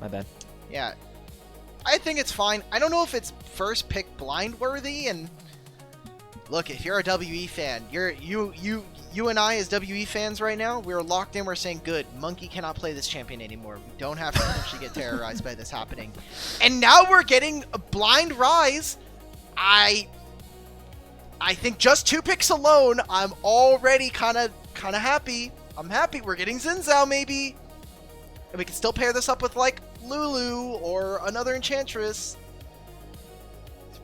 My bad. Yeah. I think it's fine. I don't know if it's first pick blind worthy, and look, if you're a WE fan, you and I as WE fans right now, we're locked in, we're saying, good, Monki cannot play this champion anymore. We don't have to potentially get terrorized by this happening. And now we're getting a blind rise. I think just 2 picks alone, I'm already kind of happy. I'm happy. We're getting Xin Zhao maybe. And we can still pair this up with like Lulu or another Enchantress.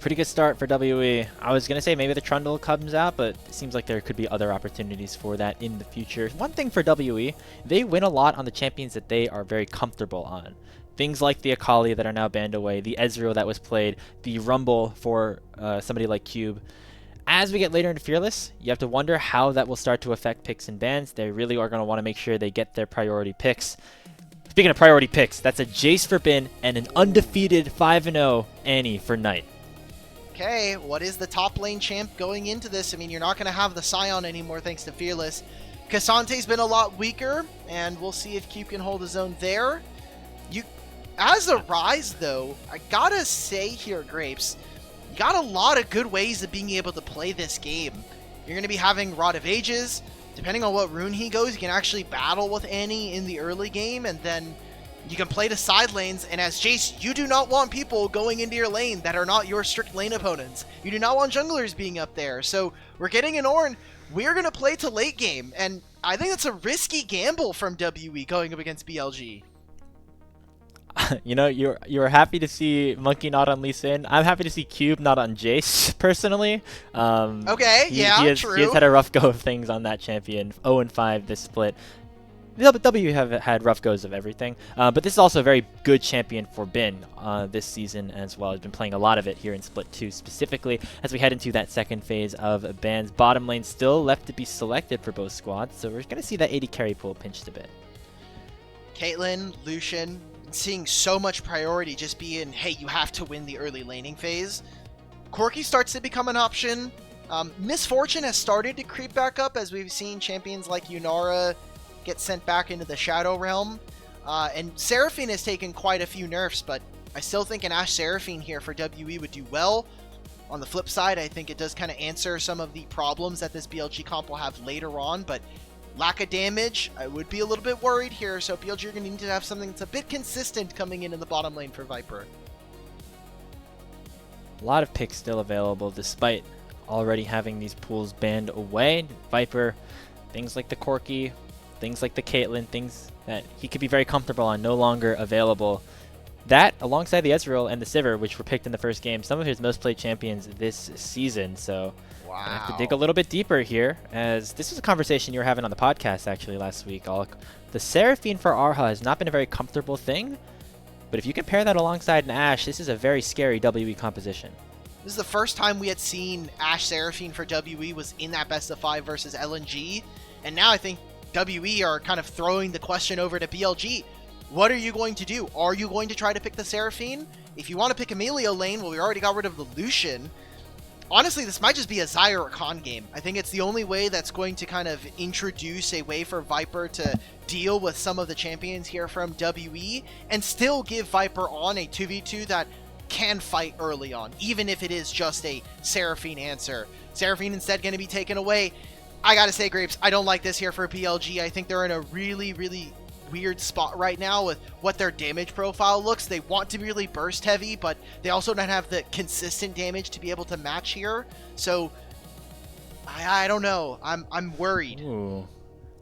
Pretty good start for WE. I was going to say maybe the Trundle comes out, but it seems like there could be other opportunities for that in the future. One thing for WE, they win a lot on the champions that they are very comfortable on. Things like the Akali that are now banned away, the Ezreal that was played, the Rumble for somebody like Cube. As we get later into Fearless, you have to wonder how that will start to affect picks and bans. They really are going to want to make sure they get their priority picks. Speaking of priority picks, that's a Jace for Bin and an undefeated 5-0 Annie for Knight. Okay, what is the top lane champ going into this? I mean, you're not going to have the Scion anymore thanks to Fearless. Kassante's been a lot weaker, and we'll see if Cube can hold his own there. As a Rise, though, I gotta say here, Grapes, you got a lot of good ways of being able to play this game. You're going to be having Rod of Ages. Depending on what rune he goes, you can actually battle with Annie in the early game, and then you can play the side lanes, and as Jace, you do not want people going into your lane that are not your strict lane opponents. You do not want junglers being up there. So we're getting an Ornn. We're going to play to late game, and I think that's a risky gamble from WE going up against BLG. You know, you're happy to see Monki not on Lee Sin. I'm happy to see Cube not on Jace, personally. Okay, true. He has had a rough go of things on that champion. 0-5 this split. W have had rough goes of everything, but this is also a very good champion for Bin this season as well. He's been playing a lot of it here in Split 2 specifically as we head into that second phase of bans. Bottom lane still left to be selected for both squads, so we're going to see that 80 carry pool pinched a bit. Caitlyn, Lucian, seeing so much priority just being, hey, you have to win the early laning phase. Corki starts to become an option. Misfortune has started to creep back up as we've seen champions like Yunara get sent back into the Shadow Realm. And Seraphine has taken quite a few nerfs, but I still think an Ashe Seraphine here for WE would do well. On the flip side, I think it does kind of answer some of the problems that this BLG comp will have later on, but lack of damage, I would be a little bit worried here, so BLG are going to need to have something that's a bit consistent coming in the bottom lane for Viper. A lot of picks still available despite already having these pools banned away. Viper, things like the Corki, things like the Caitlyn, things that he could be very comfortable on, no longer available. That, alongside the Ezreal and the Sivir, which were picked in the first game, some of his most played champions this season, so wow. I have to dig a little bit deeper here, as this was a conversation you were having on the podcast actually last week, Alec. The Seraphine for Erha has not been a very comfortable thing, but if you can pair that alongside an Ashe, this is a very scary WE composition. This is the first time we had seen Ashe Seraphine for WE was in that best of 5 versus LNG, and now I think WE are kind of throwing the question over to BLG. What are you going to do? Are you going to try to pick the Seraphine? If you want to pick Amelia lane, well, we already got rid of the Lucian. Honestly, this might just be a Xayah or Khan game. I think it's the only way that's going to kind of introduce a way for Viper to deal with some of the champions here from WE and still give Viper on a 2v2 that can fight early on, even if it is just a Seraphine answer. Seraphine instead going to be taken away. I gotta say, Grapes, I don't like this here for BLG. I think they're in a really, really weird spot right now with what their damage profile looks. They want to be really burst heavy, but they also don't have the consistent damage to be able to match here. So I don't know. I'm worried. Ooh.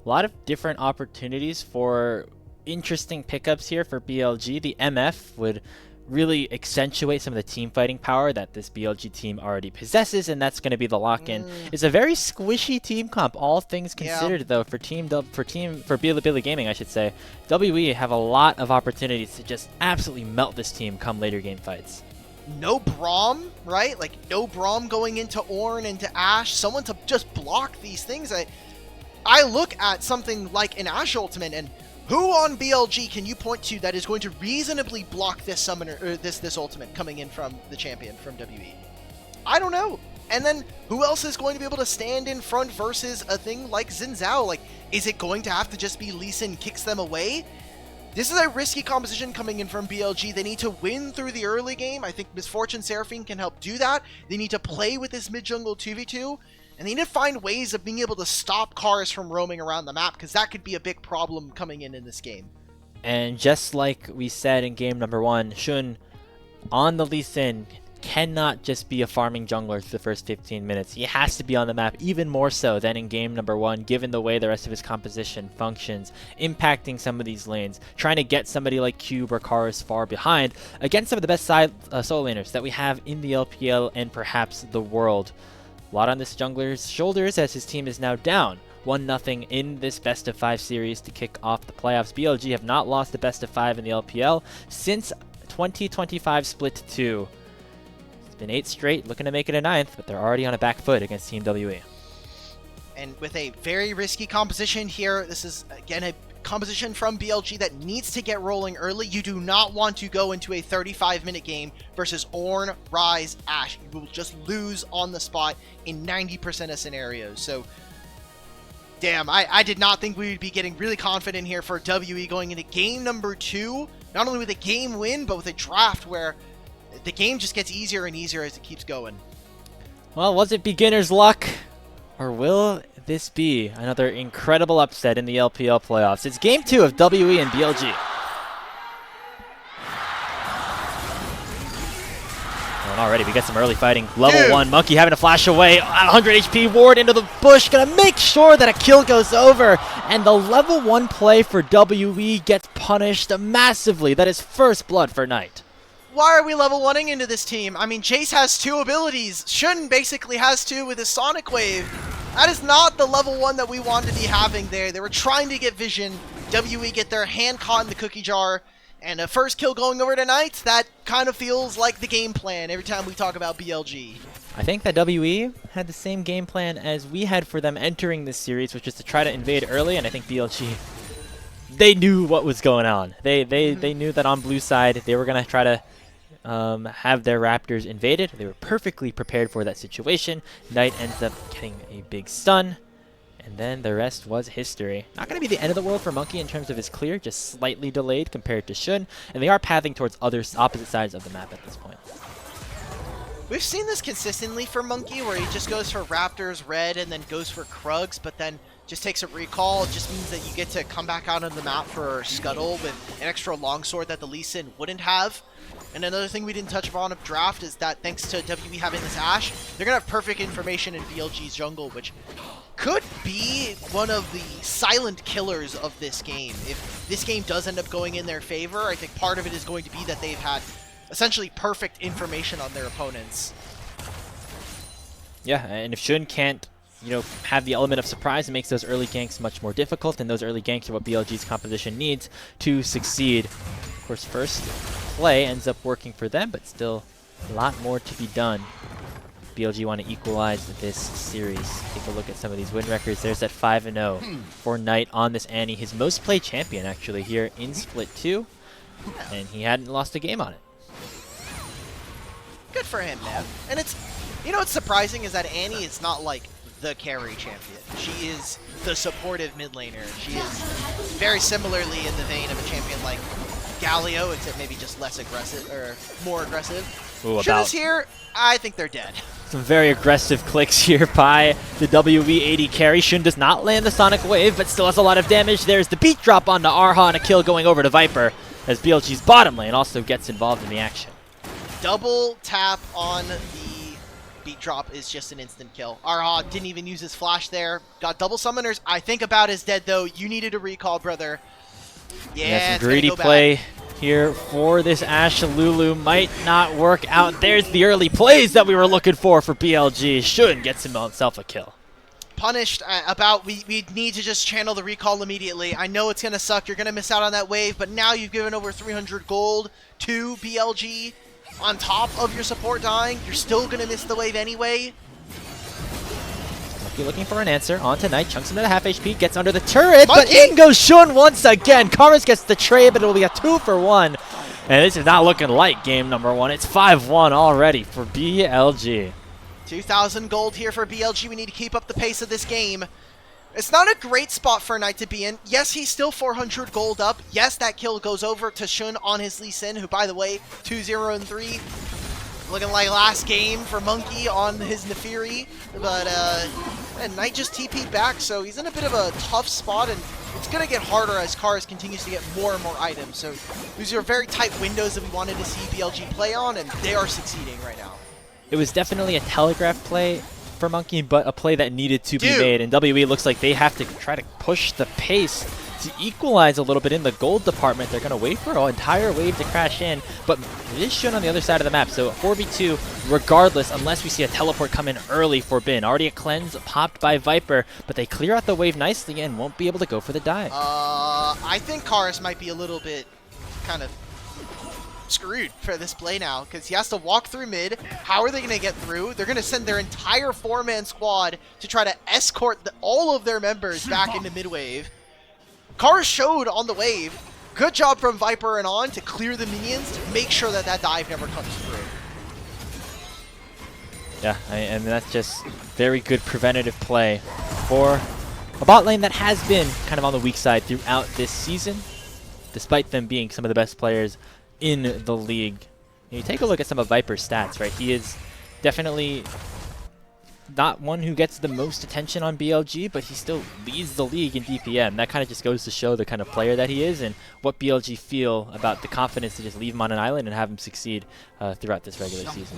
A lot of different opportunities for interesting pickups here for BLG. The MF would really accentuate some of the team fighting power that this BLG team already possesses, and that's going to be the lock-in. It's a very squishy team comp, all things considered, though, for Bilibili Gaming, I should say. WE have a lot of opportunities to just absolutely melt this team come later game fights. No Braum, right? Like, no Braum going into Ornn, into Ashe, someone to just block these things. I look at something like an Ashe ultimate, and who on BLG can you point to that is going to reasonably block this summoner or this ultimate coming in from the champion from WE? I don't know. And then who else is going to be able to stand in front versus a thing like Xin Zhao? Like, is it going to have to just be Lee Sin kicks them away? This is a risky composition coming in from BLG. They need to win through the early game. I think Misfortune Seraphine can help do that. They need to play with this mid-jungle 2v2, and they need to find ways of being able to stop Karis from roaming around the map, because that could be a big problem coming in this game. And just like we said in game number 1, Shun on the Lee Sin cannot just be a farming jungler through the first 15 minutes. He has to be on the map even more so than in game number 1, given the way the rest of his composition functions, impacting some of these lanes, trying to get somebody like Cube or Karis far behind against some of the best side solo laners that we have in the LPL and perhaps the world. A lot on this jungler's shoulders as his team is now down 1-0 in this best of 5 series to kick off the playoffs. BLG have not lost the best of 5 in the LPL since 2025 Split 2. It's been 8 straight, looking to make it a 9th, but they're already on a back foot against Team WE. And with a very risky composition here, this is again a composition from BLG that needs to get rolling early. You do not want to go into a 35-minute game versus Ornn, Ryze, Ashe. You will just lose on the spot in 90% of scenarios. So, damn, I did not think we would be getting really confident here for WE going into game number 2, not only with a game win, but with a draft where the game just gets easier and easier as it keeps going. Well, was it beginner's luck? Or will this be another incredible upset in the LPL playoffs? It's game 2 of WE and BLG. And already we get some early fighting. Level 1, Monki having to flash away. 100 HP ward into the bush. Gonna make sure that a kill goes over. And the level 1 play for WE gets punished massively. That is first blood for Knight. Why are we level 1ing into this team? I mean, Jace has 2 abilities. Shun basically has 2 with his Sonic Wave. That is not the level 1 that we want to be having there. They were trying to get vision. WE get their hand caught in the cookie jar. And a first kill going over tonight, that kind of feels like the game plan every time we talk about BLG. I think that WE had the same game plan as we had for them entering this series, which is to try to invade early, and I think BLG, they knew what was going on. They knew that on blue side, they were going to try to have their Raptors invaded. They were perfectly prepared for that situation. Knight ends up getting a big stun, and then the rest was history. Not going to be the end of the world for Monki in terms of his clear, just slightly delayed compared to Shun, and they are pathing towards opposite sides of the map at this point. We've seen this consistently for Monki, where he just goes for Raptors red and then goes for Krugs, but then just takes a recall. It just means that you get to come back out on the map for Scuttle with an extra longsword that the Lee Sin wouldn't have. And another thing we didn't touch upon of draft is that thanks to WE having this Ashe, they're going to have perfect information in BLG's jungle, which could be one of the silent killers of this game. If this game does end up going in their favor, I think part of it is going to be that they've had essentially perfect information on their opponents. Yeah, and if Shun can't, have the element of surprise, it makes those early ganks much more difficult, and those early ganks are what BLG's composition needs to succeed. Of course, first play ends up working for them, but still a lot more to be done. BLG want to equalize this series. Take a look at some of these win records. There's that 5-0 for Knight on this Annie. His most played champion, actually, here in Split 2, and he hadn't lost a game on it. Good for him, man. And it's, what's surprising is that Annie is not like the carry champion. She is the supportive mid laner. She is very similarly in the vein of a champion like Galio, except maybe just less aggressive, or more aggressive. Shun is here. I think they're dead. Some very aggressive clicks here by the WE80 carry. Shun does not land the Sonic Wave, but still has a lot of damage. There's the beat drop onto Erha and a kill going over to Viper, as BLG's bottom lane also gets involved in the action. Double tap on the beat drop is just an instant kill. Erha didn't even use his flash there. Got double summoners. I think about is dead, though. You needed a recall, brother. Yeah, some greedy play here for this Ashe. Lulu might not work out. There's the early plays that we were looking for BLG. Shun gets himself a kill. Punished we need to just channel the recall immediately. I know it's going to suck. You're going to miss out on that wave, but now you've given over 300 gold to BLG. On top of your support dying, you're still going to miss the wave anyway. Monki looking for an answer. On to Knight, chunks into the half HP, gets under the turret, but in goes Shun once again. Karis gets the trade, but it'll be a 2-for-1. And this is not looking like game number 1. It's 5-1 already for BLG. 2,000 gold here for BLG. We need to keep up the pace of this game. It's not a great spot for a Knight to be in. Yes, he's still 400 gold up. Yes, that kill goes over to Shun on his Lee Sin, who, by the way, 2-0 and 3. Looking like last game for Monki on his Nefiri. But Knight just TP'd back, so he's in a bit of a tough spot, and it's going to get harder as Karis continues to get more and more items. So these are very tight windows that we wanted to see BLG play on, and they are succeeding right now. It was definitely a telegraph play for Monki, but a play that needed to be made. And WE looks like they have to try to push the pace to equalize a little bit in the gold department. They're going to wait for an entire wave to crash in, but it is shown on the other side of the map. So 4v2 regardless, unless we see a teleport come in early for Bin. Already a cleanse popped by Viper, but they clear out the wave nicely and won't be able to go for the dive. I think Karis might be a little bit kind of screwed for this play now, because he has to walk through mid. How are they going to get through? They're going to send their entire 4-man squad to try to escort all of their members back into mid-wave. Karis showed on the wave. Good job from Viper and On to clear the minions to make sure that that dive never comes through. Yeah, and that's just very good preventative play for a bot lane that has been kind of on the weak side throughout this season, despite them being some of the best players in the league. You take a look at some of Viper's stats, right? He is definitely not one who gets the most attention on BLG, but he still leads the league in DPM. That kind of just goes to show the kind of player that he is and what BLG feel about the confidence to just leave him on an island and have him succeed throughout this regular season.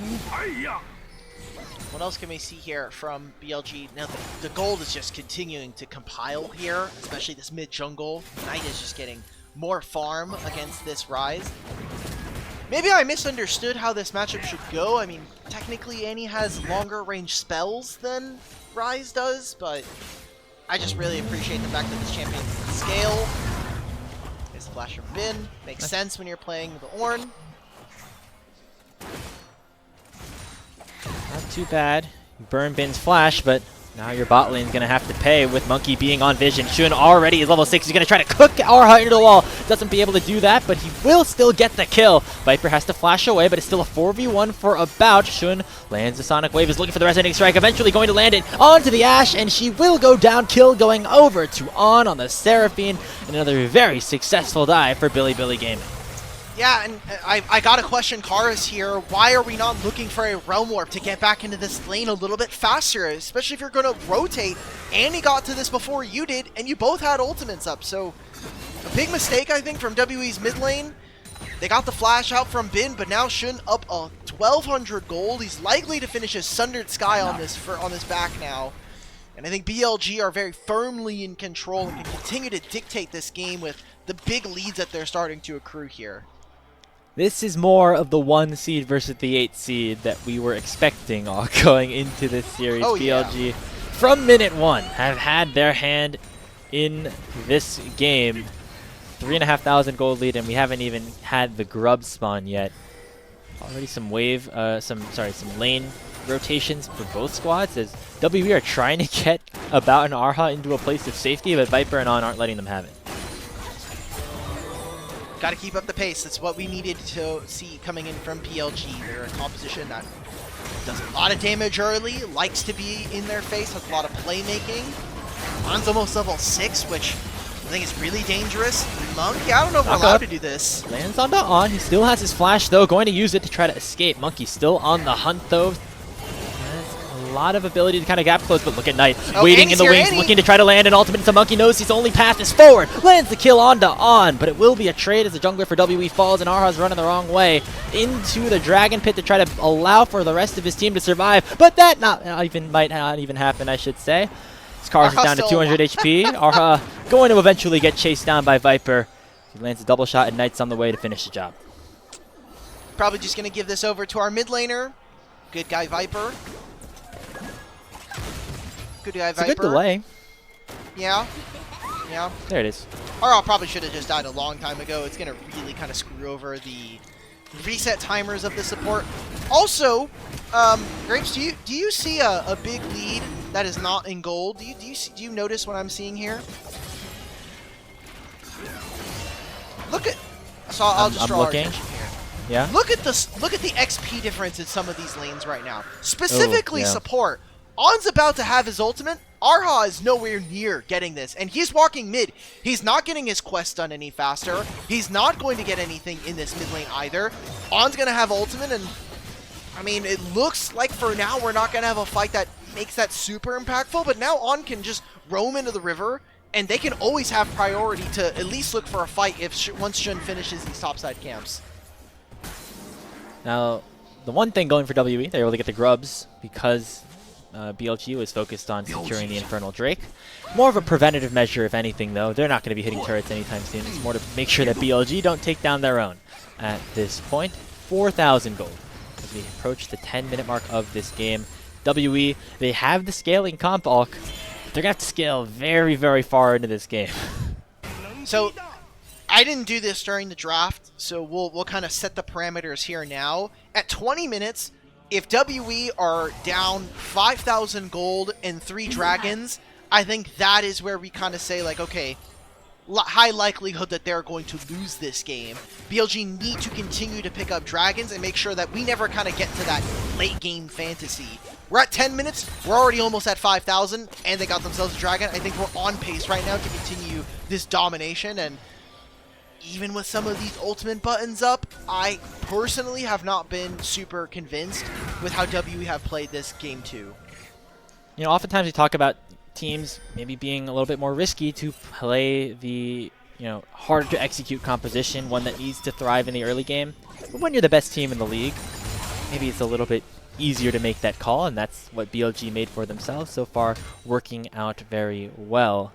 What else can we see here from BLG? Now, the gold is just continuing to compile here, especially this mid-jungle. Knight is just getting more farm against this Ryze. Maybe I misunderstood how this matchup should go. I mean, technically Annie has longer range spells than Ryze does, but I just really appreciate the fact that this champion can scale. His flash from Bin makes sense when you're playing the Ornn. Not too bad. You burn Bin's flash, but now your bot lane's going to have to pay with Monki being on vision. Shun already is level 6. He's going to try to cook Erha into the wall. Doesn't be able to do that, but he will still get the kill. Viper has to flash away, but it's still a 4v1 for about. Shun lands the Sonic Wave, is looking for the Resonating Strike, eventually going to land it onto the Ashe, and she will go down. Kill going over to on the Seraphine. Another very successful dive for Bilibili Gaming. Yeah, and I gotta question Karis here. Why are we not looking for a Realm Warp to get back into this lane a little bit faster? Especially if you're gonna rotate. Annie got to this before you did, and you both had ultimates up. So, a big mistake, I think, from WE's mid lane. They got the flash out from Bin, but now Shun up a 1,200 gold. He's likely to finish his Sundered Sky on this back now. And I think BLG are very firmly in control and can continue to dictate this game with the big leads that they're starting to accrue here. This is more of the 1 seed versus the 8 seed that we were expecting all going into this series. Oh, BLG, yeah. from minute 1, have had their hand in this game. 3,500 gold lead, and we haven't even had the grub spawn yet. Already some wave, some lane rotations for both squads as WE are trying to get about an Erha into a place of safety, but Viper and On aren't letting them have it. Got to keep up the pace. That's what we needed to see coming in from PLG. They're a composition that does a lot of damage early, likes to be in their face, has a lot of playmaking. On's almost level 6, which I think is really dangerous. Monki, I don't know if we're allowed to do this. Lands onto On. He still has his flash, though, going to use it to try to escape. Monkey still on the hunt, though. A lot of ability to kind of gap close, but look at Knight waiting in the wings, looking to try to land an ultimate. So Monkey knows his only path is forward. Lands the kill onto On, but it will be a trade as the jungler for WE falls, and Erha's running the wrong way into the Dragon Pit to try to allow for the rest of his team to survive. But that might not even happen, I should say. This Karis is down to 200 HP. Erha going to eventually get chased down by Viper. He lands a double shot, and Knight's on the way to finish the job. Probably just going to give this over to our mid laner. Good guy Viper. Good guy Viper. It's a good delay. Yeah. Yeah. There it is. Erha probably should have just died a long time ago. It's going to really kind of screw over the reset timers of the support. Also, Grapes, do you see a big lead that is not in gold? Do you notice what I'm seeing here? Look at. So I'll just draw our attention here. Yeah. Look at this. Look at the XP difference in some of these lanes right now. Specifically, yeah. support. On's about to have his ultimate. Erha is nowhere near getting this, and he's walking mid. He's not getting his quest done any faster. He's not going to get anything in this mid lane either. On's going to have ultimate, and I mean, it looks like for now we're not going to have a fight that makes that super impactful, but now On can just roam into the river, and they can always have priority to at least look for a fight if once Shun finishes these topside camps. Now, the one thing going for WE, they're able to get the grubs because BLG was focused on securing the Infernal Drake. More of a preventative measure, if anything, though. They're not going to be hitting turrets anytime soon. It's more to make sure that BLG don't take down their own. At this point, 4,000 gold as we approach the 10-minute mark of this game. WE, they have the scaling comp alk. They're going to have to scale very, very far into this game. So, I didn't do this during the draft, so we'll kind of set the parameters here now. At 20 minutes, if WE are down 5,000 gold and 3 dragons, I think that is where we kind of say, like, okay, high likelihood that they're going to lose this game. BLG need to continue to pick up dragons and make sure that we never kind of get to that late game fantasy. We're at 10 minutes, we're already almost at 5,000, and they got themselves a dragon. I think we're on pace right now to continue this domination, and even with some of these ultimate buttons up, I personally have not been super convinced with how WE have played this game too. You know, oftentimes we talk about teams maybe being a little bit more risky to play the, you know, harder to execute composition, one that needs to thrive in the early game. But when you're the best team in the league, maybe it's a little bit easier to make that call, and that's what BLG made for themselves so far, working out very well.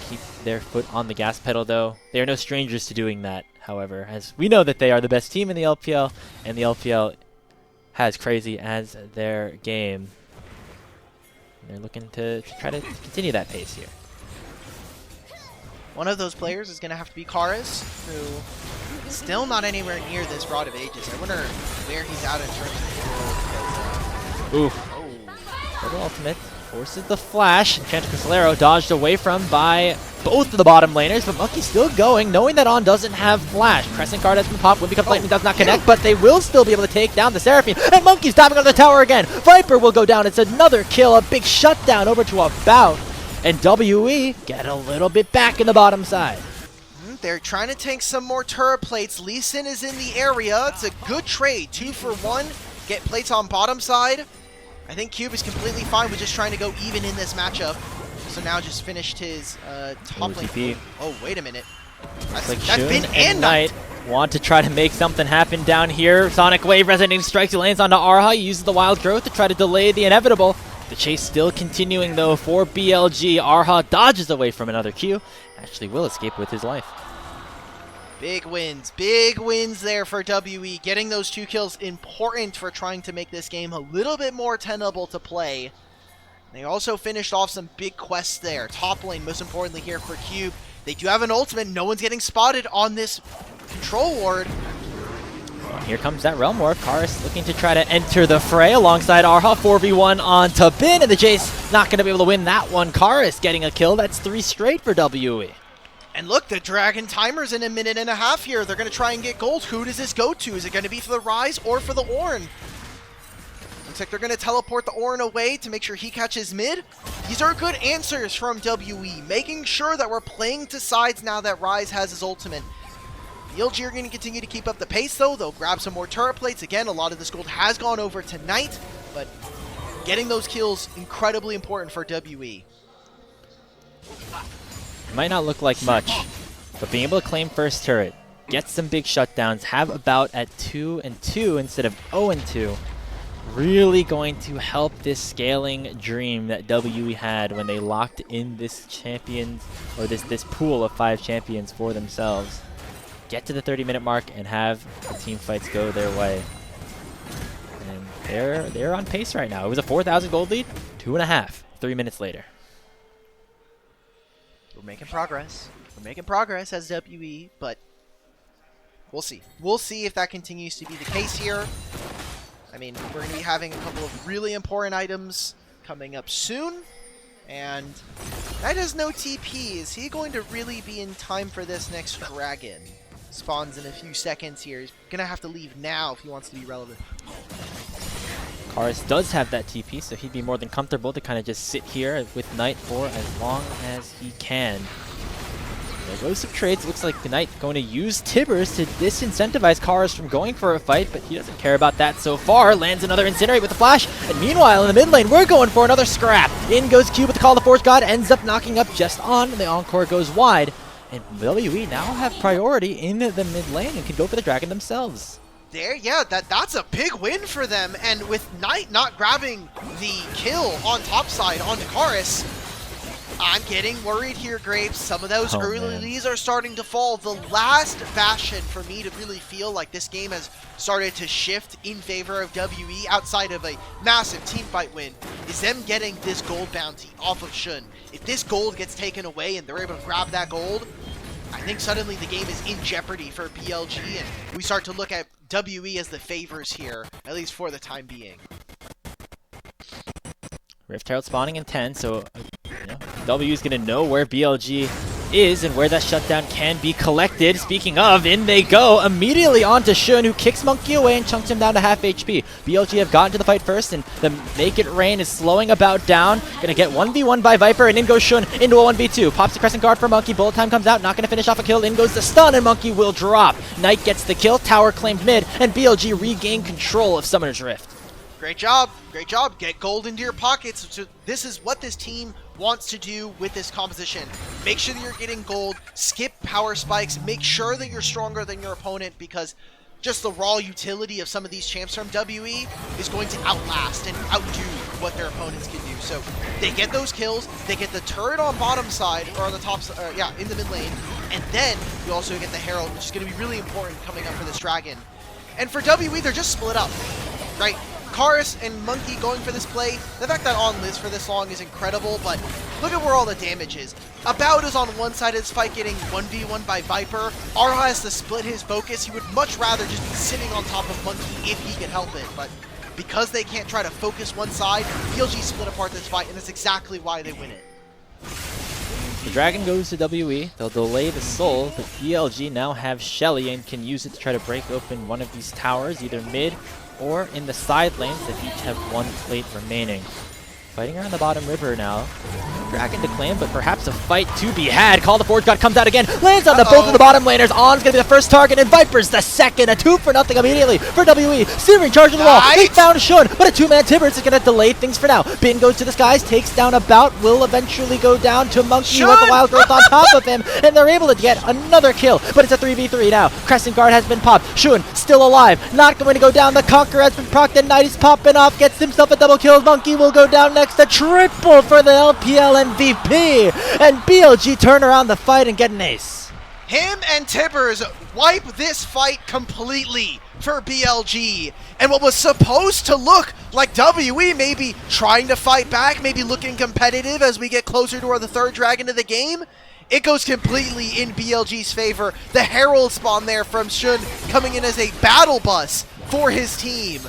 Keep their foot on the gas pedal, though. They are no strangers to doing that, however, as we know that they are the best team in the LPL, and the LPL has Crazy as their game. They're looking to try to continue that pace here. One of those players is going to have to be Karis, who is still not anywhere near this Rod of Ages. I wonder where he's out in terms of the world. Ooh. Double ultimate. Forces the flash. Enchanted Cristolero dodged away from by both of the bottom laners, but Monki's still going, knowing that On doesn't have flash. Crescent Guard has been popped. When becomes Lightning does not connect, but they will still be able to take down the Seraphine. And Monki's diving on the tower again. Viper will go down. It's another kill, a big shutdown over to a bout. And WE get a little bit back in the bottom side. They're trying to take some more turret plates. Lee Sin is in the area. It's a good trade. 2 for 1. Get plates on bottom side. I think Cube is completely fine with just trying to go even in this matchup. So now just finished his top lane. Oh, wait a minute. That's been and Knight want to try to make something happen down here. Sonic Wave resonating strikes. He lands onto Erha. He uses the Wild Growth to try to delay the inevitable. The chase still continuing, though, for BLG. Erha dodges away from another Q. Actually will escape with his life. Big wins there for WE. Getting those 2 kills important for trying to make this game a little bit more tenable to play. They also finished off some big quests there. Top lane, most importantly here for Cube. They do have an ultimate. No one's getting spotted on this control ward. Here comes that Realm Warp. Karis looking to try to enter the fray alongside Erha. 4v1 on to Bin, and the Jace not going to be able to win that one. Karis getting a kill. That's 3 straight for WE. And look, the Dragon timer's in a minute and a half here. They're going to try and get gold. Who does this go to? Is it going to be for the Rise or for the Ornn? Looks like they're going to teleport the Ornn away to make sure he catches mid. These are good answers from WE, making sure that we're playing to sides now that Rise has his ultimate. BLG are going to continue to keep up the pace, though. They'll grab some more turret plates. Again, a lot of this gold has gone over to Knight, but getting those kills, incredibly important for WE. Might not look like much, but being able to claim first turret, get some big shutdowns, have about at 2-2 instead of 0-2, really going to help this scaling dream that WE had when they locked in this champions, or this pool of 5 champions for themselves. Get to the 30-minute mark and have the team fights go their way. And they're on pace right now. It was a 4,000 gold lead, 2.5, 3 minutes later. We're making progress. We're making progress as WE, but we'll see. We'll see if that continues to be the case here. I mean, we're going to be having a couple of really important items coming up soon. And Knight has no TP. Is he going to really be in time for this next dragon? Spawns in a few seconds here. He's going to have to leave now if he wants to be relevant. Karis does have that TP, so he'd be more than comfortable to kind of just sit here with Knight for as long as he can. There goes some trades. Looks like the Knight going to use Tibbers to disincentivize Karis from going for a fight, but he doesn't care about that so far. Lands another Incinerate with a flash, and meanwhile in the mid lane, we're going for another scrap. In goes Cube with the Call of the Force God, ends up knocking up just on, and the Encore goes wide. And WE now have priority in the mid lane and can go for the Dragon themselves. There, yeah, that's a big win for them, and with Knight not grabbing the kill on top side onto Karis, I'm getting worried here, Grapes. Some of those early leads are starting to fall. The last bastion for me to really feel like this game has started to shift in favor of WE outside of a massive teamfight win is them getting this gold bounty off of Shun. If this gold gets taken away and they're able to grab that gold, I think suddenly the game is in jeopardy for BLG, and we start to look at WE as the favors here, at least for the time being. Rift Herald spawning in 10, so W is going to know where BLG is and where that shutdown can be collected. Speaking of, in they go immediately onto Shun, who kicks Monki away and chunks him down to half HP. BLG have gotten to the fight first, and the Make It Rain is slowing about down. Going to get 1v1 by Viper, and in goes Shun into a 1v2. Pops the Crescent Guard for Monki. Bullet time comes out, not going to finish off a kill. In goes the stun, and Monki will drop. Knight gets the kill, tower claimed mid, and BLG regain control of Summoner's Rift. Great job. Great job. Get gold into your pockets. So this is what this team wants to do with this composition. Make sure that you're getting gold, skip power spikes, make sure that you're stronger than your opponent, because just the raw utility of some of these champs from WE is going to outlast and outdo what their opponents can do. So they get those kills, they get the turret on bottom side, or on the top side, yeah, in the mid lane, and then you also get the Herald, which is going to be really important coming up for this Dragon. And for WE, they're just split up, right? Karis and Monki going for this play. The fact that on Liz for this long is incredible, but look at where all the damage is. About is on one side of this fight getting 1v1 by Viper. Erha has to split his focus. He would much rather just be sitting on top of Monki if he could help it, but because they can't try to focus one side, BLG split apart this fight, and that's exactly why they win it. The Dragon goes to WE. They'll delay the Soul, but BLG now have Shelly and can use it to try to break open one of these towers, either mid or in the side lanes that each have one plate remaining. Fighting around the bottom river now. Dragon to claim, but perhaps a fight to be had. Call the Forge God comes out again. Lands on the both of the bottom laners. On's going to be the first target, and Viper's the second. A 2-0 immediately for WE. Searing charge of the wall. They found Shun, but a two-man Tibbers is going to delay things for now. Bin goes to the skies, takes down a bout, will eventually go down to Monki with the Wild Growth on top of him, and they're able to get another kill, but it's a 3v3 now. Crescent Guard has been popped. Shun still alive, not going to go down. The Conqueror has been procced, and Knight is popping off, gets himself a double kill. Monki will go down next. A triple for the LPL MVP, and BLG turn around the fight and get an ace. Him and Tibbers wipe this fight completely for BLG, and what was supposed to look like WE maybe trying to fight back, maybe looking competitive as we get closer to the third Dragon of the game, it goes completely in BLG's favor. The Herald spawn there from Shun coming in as a battle bus for his team.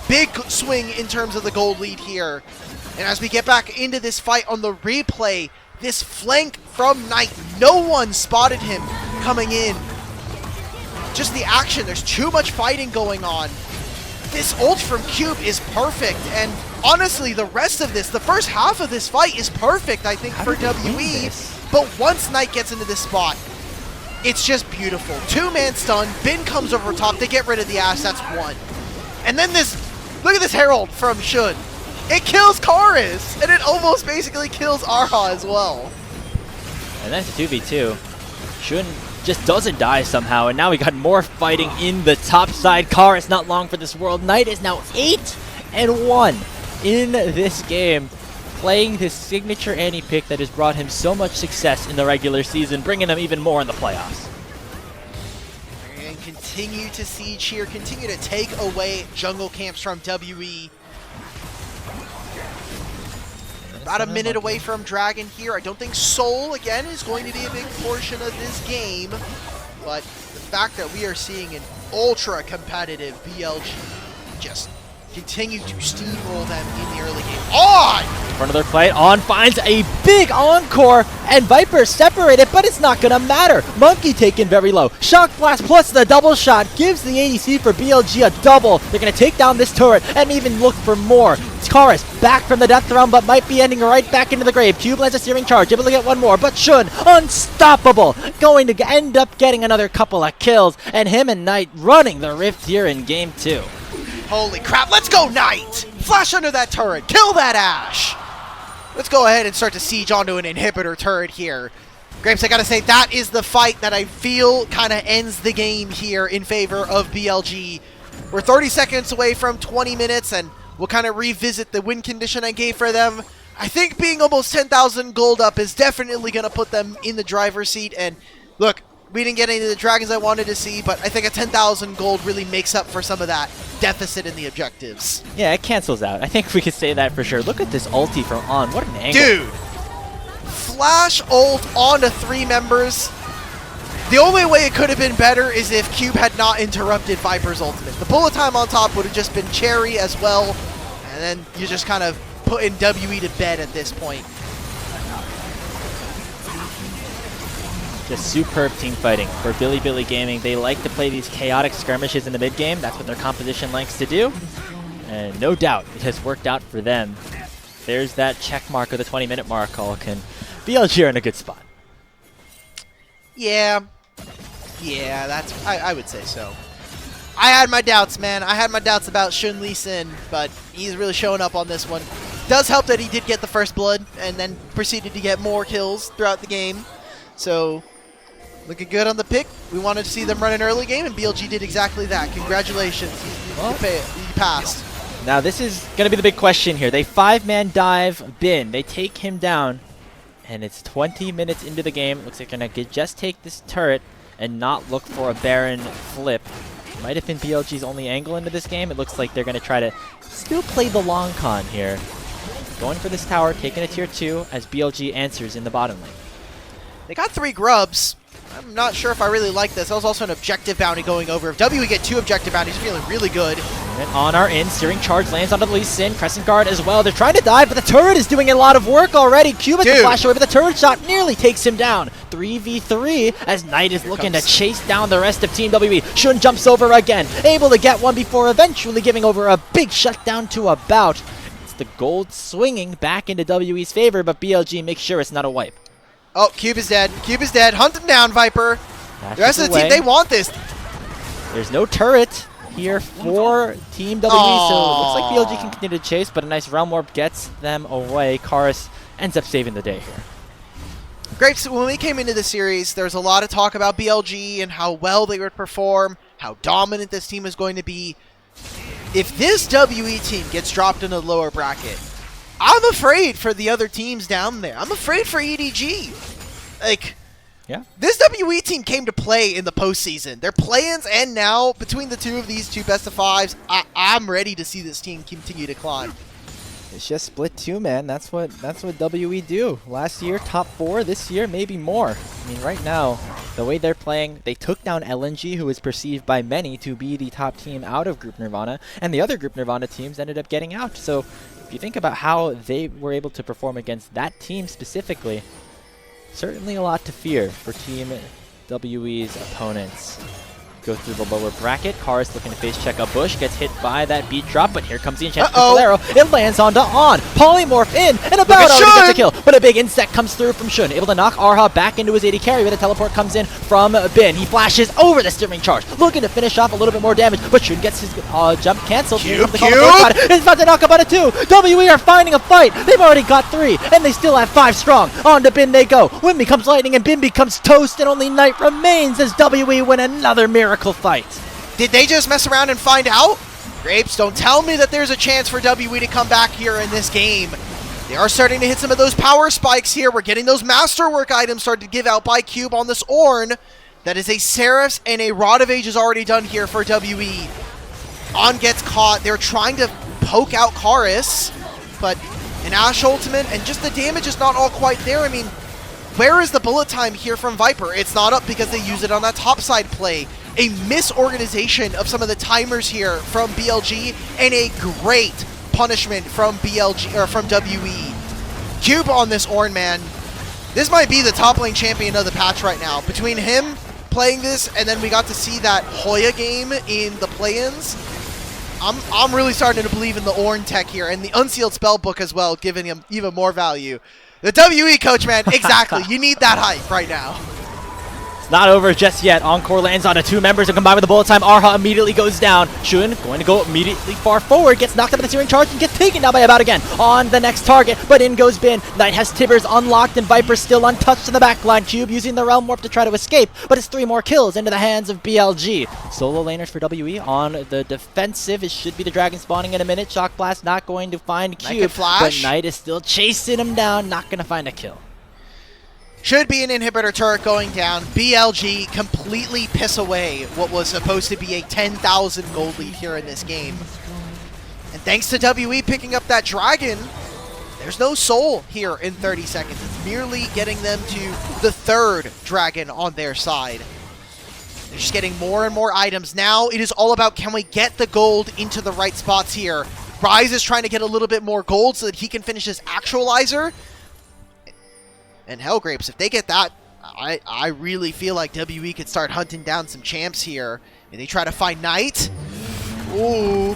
Big swing in terms of the gold lead here. And as we get back into this fight on the replay, this flank from Knight, no one spotted him coming in. Just the action, there's too much fighting going on. This ult from Cube is perfect, and honestly, the rest of this, the first half of this fight is perfect, I think, for WE. But once Knight gets into this spot, it's just beautiful. Two-man stun, Bin comes over top, they get rid of the Ash, that's one. And then this, look at this Herald from Shun. It kills Karis, and it almost basically kills Erha as well. And that's a 2v2. Shun just doesn't die somehow, and now we got more fighting in the top side. Karis not long for this world. Knight is now 8-1 in this game, playing his signature anti-pick that has brought him so much success in the regular season, bringing him even more in the playoffs. And continue to siege here, continue to take away jungle camps from WE. About a minute away from Dragon here. I don't think Soul, again, is going to be a big portion of this game. But the fact that we are seeing an ultra-competitive BLG just continue to steamroll them in the early game. On! front of their plate. On finds a big encore, and Viper separated, but it's not gonna matter. Monki taken very low. Shock Blast plus the double shot gives the ADC for BLG a double. They're gonna take down this turret and even look for more. Karis back from the death realm, but might be ending right back into the grave. Cube lands a searing charge, able to get one more, but Shun, unstoppable, going to end up getting another couple of kills, and him and Knight running the rift here in game 2. Holy crap, let's go Knight! Flash under that turret, kill that Ashe! Let's go ahead and start to siege onto an inhibitor turret here. Grapes, I gotta say, that is the fight that I feel kind of ends the game here in favor of BLG. We're 30 seconds away from 20 minutes, and we'll kind of revisit the win condition I gave for them. I think being almost 10,000 gold up is definitely going to put them in the driver's seat. And look, we didn't get any of the dragons I wanted to see, but I think a 10,000 gold really makes up for some of that deficit in the objectives. Yeah, it cancels out. I think we could say that for sure. Look at this ulti from On. What an angle. Dude! Flash ult onto 3 members. The only way it could have been better is if Cube had not interrupted Viper's ultimate. The bullet time on top would have just been cherry as well, and then you're just kind of putting WE to bed at this point. Just superb team fighting for Bilibili Gaming. They like to play these chaotic skirmishes in the mid game. That's what their composition likes to do, and no doubt it has worked out for them. There's that check mark of the 20-minute mark. Can BLG are in a good spot. Yeah, that's I would say so. I had my doubts, man. I had my doubts about Shun Lee Sin, but he's really showing up on this one. Does help that he did get the first blood and then proceeded to get more kills throughout the game. So, looking good on the pick. We wanted to see them run an early game, and BLG did exactly that. Congratulations. You passed. Now this is going to be the big question here. They 5-man dive Bin. They take him down. And it's 20 minutes into the game. Looks like they're going to just take this turret and not look for a Baron flip. Might have been BLG's only angle into this game. It looks like they're going to try to still play the long con here. Going for this tower, taking a tier 2 as BLG answers in the bottom lane. They got 3 grubs. I'm not sure if I really like this. That was also an objective bounty going over. If WE get 2 objective bounties, feeling really good. And On our in, searing charge lands onto the Lee Sin, Crescent Guard as well. They're trying to dive, but the turret is doing a lot of work already. Cube has to flash away, but the turret shot nearly takes him down. 3v3 as Knight is looking to chase down the rest of Team WE. Shun jumps over again, able to get one before eventually giving over a big shutdown to a bout. It's the gold swinging back into WE's favor, but BLG makes sure it's not a wipe. Oh, Cube is dead. Cube is dead. Hunt him down, Viper. The rest of the team, they want this. There's no turret here for Team WE, so it looks like BLG can continue to chase, but a nice Realm Orb gets them away. Karis ends up saving the day here. Grapes, when we came into the series, there was a lot of talk about BLG and how well they would perform, how dominant this team is going to be. If this WE team gets dropped in the lower bracket, I'm afraid for the other teams down there. I'm afraid for EDG. Like, yeah, this WE team came to play in the postseason. Their play-ins end now. Between the two of these 2 best-of-5s, I'm ready to see this team continue to climb. It's just split 2, man. That's what WE do. Last year, top 4. This year, maybe more. I mean, right now, the way they're playing, they took down LNG, who is perceived by many to be the top team out of Group Nirvana, and the other Group Nirvana teams ended up getting out. So, if you think about how they were able to perform against that team specifically, certainly a lot to fear for Team WE's opponents. Go through the lower bracket. Karis looking to face check a bush. Gets hit by that beat drop, but here comes the enchanted crystal arrow. It lands onto On. Polymorph in, and about already gets a kill. But a big insect comes through from Shun. Able to knock Erha back into his AD carry, but a teleport comes in from Bin. He flashes over the steering charge, looking to finish off a little bit more damage, but Shun gets his jump canceled. Cube. It's about to knock up on a 2. WE are finding a fight. They've already got 3, and they still have 5 strong. On to Bin they go. Wind becomes lightning, and Bin becomes toast, and only Knight remains as WE win another miracle fight. Did they just mess around and find out? Grapes, don't tell me that there's a chance for WE to come back here in this game. They are starting to hit some of those power spikes here. We're getting those masterwork items started to give out by Cube on this Ornn. That is a Seraph's and a Rod of Ages already done here for WE. On gets caught. They're trying to poke out Karis, but an Ashe ultimate, and just the damage is not all quite there. I mean, where is the bullet time here from Viper? It's not up because they use it on that topside play. A misorganization of some of the timers here from BLG, and a great punishment from BLG or from WE. Cube on this Ornn, man. This might be the top lane champion of the patch right now. Between him playing this, and then we got to see that Hoya game in the play-ins. I'm really starting to believe in the Ornn tech here, and the Unsealed Spellbook as well, giving him even more value. The WE coach, man, exactly. You need that hype right now. It's not over just yet. Encore lands onto 2 members and combined with the bullet time. Erha immediately goes down. Shun going to go immediately far forward, gets knocked up in the searing charge and gets taken down by About again on the next target, but in goes Bin. Knight has Tibbers unlocked and Viper still untouched in the backline. Cube using the Realm Warp to try to escape, but it's 3 more kills into the hands of BLG. Solo laners for WE on the defensive. It should be the Dragon spawning in a minute. Shock Blast not going to find Cube, but Knight is still chasing him down, not going to find a kill. Should be an inhibitor turret going down. BLG completely piss away what was supposed to be a 10,000 gold lead here in this game. And thanks to WE picking up that dragon, there's no soul here in 30 seconds. It's merely getting them to the 3rd dragon on their side. They're just getting more and more items. Now it is all about, can we get the gold into the right spots here? Rise is trying to get a little bit more gold so that he can finish his actualizer. And Hellgrapes, if they get that, I really feel like WE could start hunting down some champs here. And they try to find Knight. Ooh.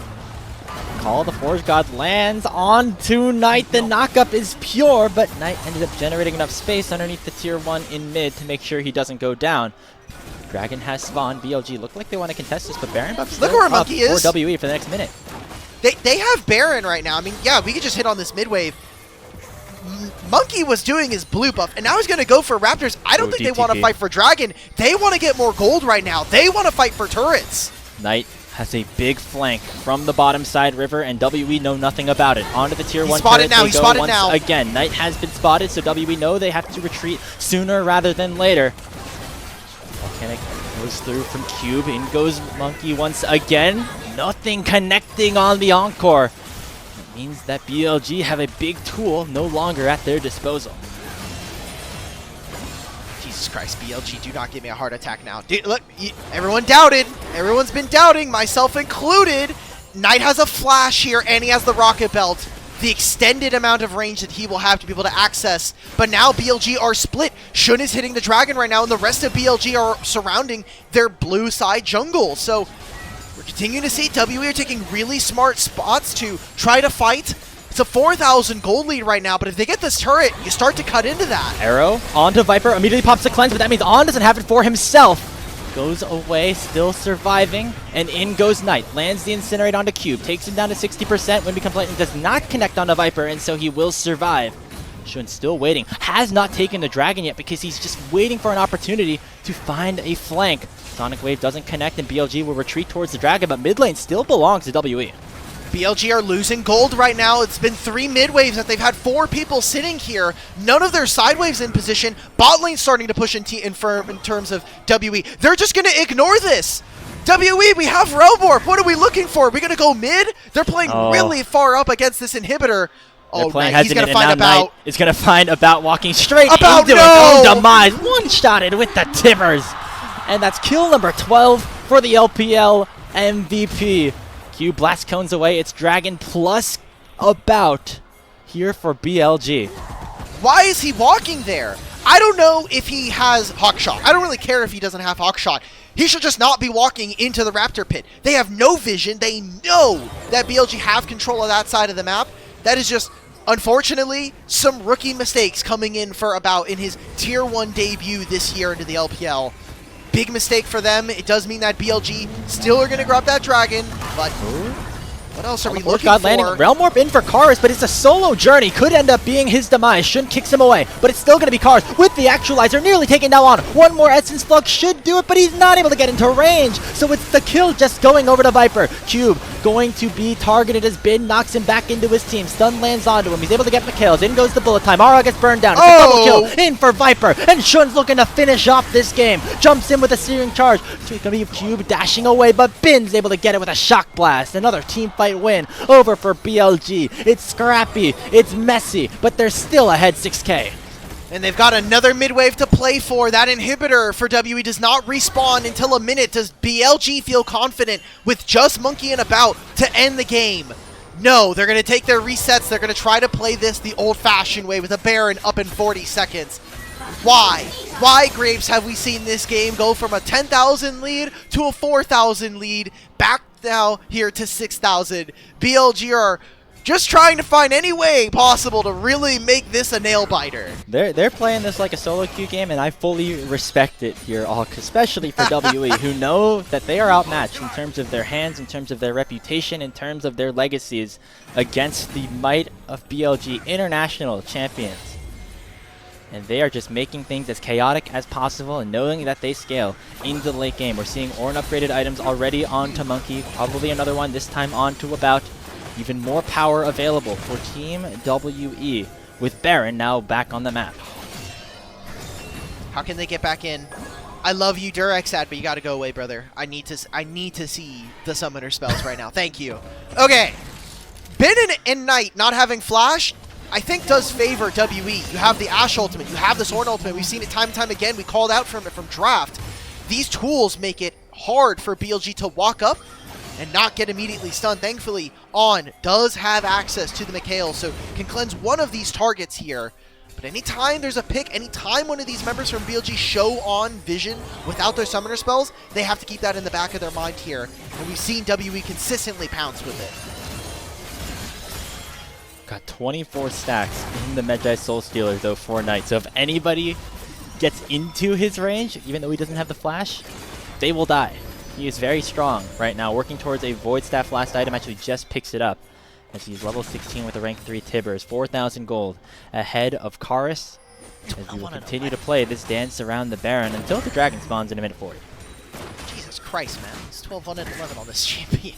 Call of the Forge God lands onto Knight. The knockup is pure, but Knight ended up generating enough space underneath the tier 1 in mid to make sure he doesn't go down. Dragon has spawned. BLG look like they want to contest this, but Baron buff's look where Monki is for WE for the next minute. They have Baron right now. I mean, yeah, we could just hit on this mid wave. Monki was doing his blue buff, and now he's going to go for Raptors. I don't think they want to fight for Dragon. They want to get more gold right now. They want to fight for turrets. Knight has a big flank from the bottom side river, and WE know nothing about it. Onto the tier 1 spotted turret now. He spotted now. Again, Knight has been spotted, so WE know they have to retreat sooner rather than later. Volcanic goes through from Cube. In goes Monki once again. Nothing connecting on the Encore. Means that BLG have a big tool no longer at their disposal. Jesus Christ, BLG, do not give me a heart attack now. Dude, look, everyone doubted. Everyone's been doubting, myself included. Knight has a flash here, and he has the rocket belt. The extended amount of range that he will have to be able to access. But now BLG are split. Shun is hitting the dragon right now, and the rest of BLG are surrounding their blue side jungle. So we're continuing to see WE are taking really smart spots to try to fight. It's a 4,000 gold lead right now, but if they get this turret, you start to cut into that. Arrow onto Viper, immediately pops the cleanse, but that means On doesn't have it for himself. Goes away, still surviving, and in goes Knight. Lands the Incinerate onto Cube, takes him down to 60%. When Become Lightning does not connect onto Viper, and so he will survive. Shun still waiting, has not taken the dragon yet because he's just waiting for an opportunity to find a flank. Sonic Wave doesn't connect and BLG will retreat towards the dragon, but mid lane still belongs to WE. BLG are losing gold right now. It's been 3 mid waves that they've had 4 people sitting here. None of their side waves in position. Bot lane starting to push in terms of WE. They're just going to ignore this. WE, we have Realm Warp. What are we looking for? Are we going to go mid? They're playing really far up against this inhibitor. Oh, right. He's going to find About. It's going to find About walking straight About, into his own demise. One-shotted with the Tibbers. And that's kill number 12 for the LPL MVP. Q blast cones away. It's Dragon plus About here for BLG. Why is he walking there? I don't know if he has Hawkshot. I don't really care if he doesn't have Hawkshot. He should just not be walking into the Raptor pit. They have no vision. They know that BLG have control of that side of the map. That is just, unfortunately, some rookie mistakes coming in for About in his Tier 1 debut this year into the LPL. Big mistake for them. It does mean that BLG still are going to grab that dragon, but what else are we looking for? Landing. Realm Warp in for Karis, but it's a solo journey. Could end up being his demise. Shun kicks him away, but it's still going to be Karis with the actualizer, nearly taking down on. One more Essence Slug should do it, but he's not able to get into range. So it's the kill just going over to Viper. Cube going to be targeted as Bin knocks him back into his team. Stun lands onto him. He's able to get McHale's. In goes the bullet time. Erha gets burned down. It's a double kill in for Viper, and Shun's looking to finish off this game. Jumps in with a searing charge. So it's going to be Cube dashing away, but Bin's able to get it with a shock blast. Another team fight win over for BLG. It's scrappy, it's messy, but they're still ahead 6K. And they've got another mid-wave to play for. That inhibitor for WE does not respawn until a minute. Does BLG feel confident with just Monki and About to end the game? No, they're going to take their resets. They're going to try to play this the old-fashioned way with a Baron up in 40 seconds. Why? Why, Grapes, have we seen this game go from a 10,000 lead to a 4,000 lead, back now here to 6,000? BLG are just trying to find any way possible to really make this a nail-biter. They're playing this like a solo queue game, and I fully respect it here, especially for WE, who know that they are outmatched in terms of their hands, in terms of their reputation, in terms of their legacies against the might of BLG International Champions. And they are just making things as chaotic as possible and knowing that they scale into the late game. We're seeing Ornn upgraded items already onto Monki, probably another one this time onto About. Even more power available for Team WE with Baron now back on the map. How can they get back in? I love you, Durexad, but you gotta go away, brother. I need to see the summoner spells right now. Thank you. Okay. Bin and Knight not having flash, I think does favor WE. You have the Ashe ultimate, you have the Ornn ultimate. We've seen it time and time again. We called out from it from draft. These tools make it hard for BLG to walk up and not get immediately stunned. Thankfully, Ornn does have access to the Mikhail, so can cleanse one of these targets here. But anytime there's a pick, anytime one of these members from BLG show on vision without their summoner spells, they have to keep that in the back of their mind here. And we've seen WE consistently pounce with it. Got 24 stacks in the Medjay Soul Stealer though for Knight. So if anybody gets into his range, even though he doesn't have the flash, they will die. He is very strong right now, working towards a Void Staff. Last item actually just picks it up as he's level 16 with a rank 3 Tibbers. 4,000 gold ahead of Karis as we will continue to play this dance around the Baron until the Dragon spawns in a minute 40. Jesus Christ, man. He's 12-1-11 on this champion.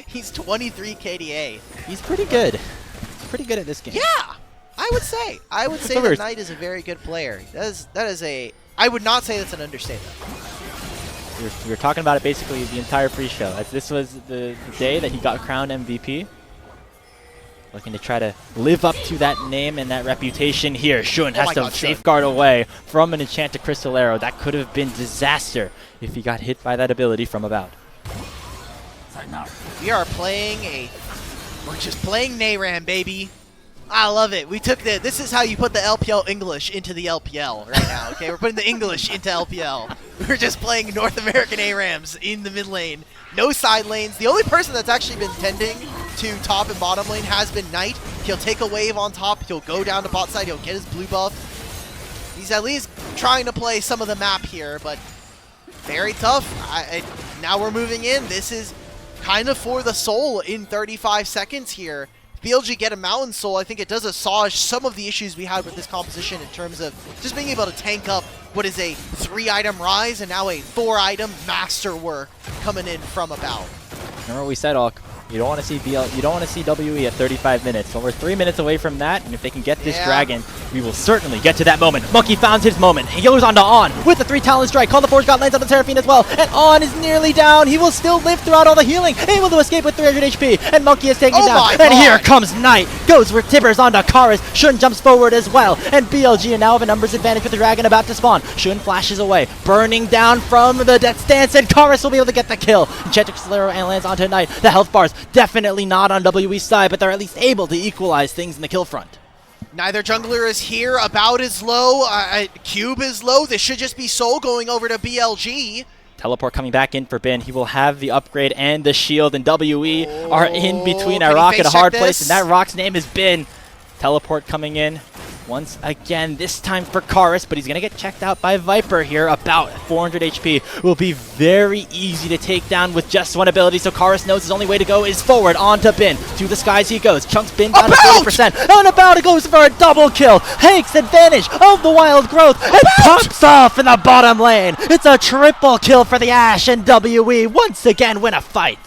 He's 23 KDA. He's pretty good. He's pretty good at this game. Yeah! I would say that Knight is a very good player. That is a... I would not say that's an understatement. We were talking about it basically the entire pre-show, as this was the day that he got crowned MVP. Looking to try to live up to that name and that reputation here. Shun has to safeguard away from an enchanted crystal arrow. That could have been disaster if he got hit by that ability from About. We are we're just playing Nayran, baby. I love it. We took this is how you put the LPL English into the LPL right now, okay? We're putting the English into LPL. We're just playing North American ARAMs in the mid lane. No side lanes. The only person that's actually been tending to top and bottom lane has been Knight. He'll take a wave on top. He'll go down to bot side. He'll get his blue buff. He's at least trying to play some of the map here, but very tough. Now we're moving in. This is kind of for the soul in 35 seconds here. BLG get a Mountain Soul, I think it does assuage some of the issues we had with this composition in terms of just being able to tank up what is a 3-item rise and now a 4-item masterwork coming in from About. Remember what we said, Alk. You don't want to see WE at 35 minutes. So we're 3 minutes away from that, and if they can get this dragon, we will certainly get to that moment. Monki found his moment. He goes on to Ornn with the 3 talent strike. Call the Forge God lands on the Seraphine as well, and Ornn is nearly down. He will still live throughout all the healing, able to escape with 300 HP, and Monki is taken down. And here comes Knight. Goes with Tibbers onto Karis. Shun jumps forward as well, and BLG now have a numbers advantage with the dragon about to spawn. Shun flashes away, burning down from the death stance, and Karis will be able to get the kill. Enchanted Solero and lands onto Knight. The health bars definitely not on WE's side, but they're at least able to equalize things in the kill front. Neither jungler is here. About is low. Cube is low. This should just be Soul going over to BLG. Teleport coming back in for Bin. He will have the upgrade and the shield, and WE are in between a rock and a hard place, and that rock's name is Bin. Teleport coming in once again, this time for Karis, but he's going to get checked out by Viper here. About 400 HP. Will be very easy to take down with just one ability, so Karis knows his only way to go is forward onto Bin. To the skies he goes. Chunks Bin down to 40%. And About goes for a double kill. Takes advantage of the wild growth and pops off in the bottom lane. It's a triple kill for the Ashe, and WE once again win a fight.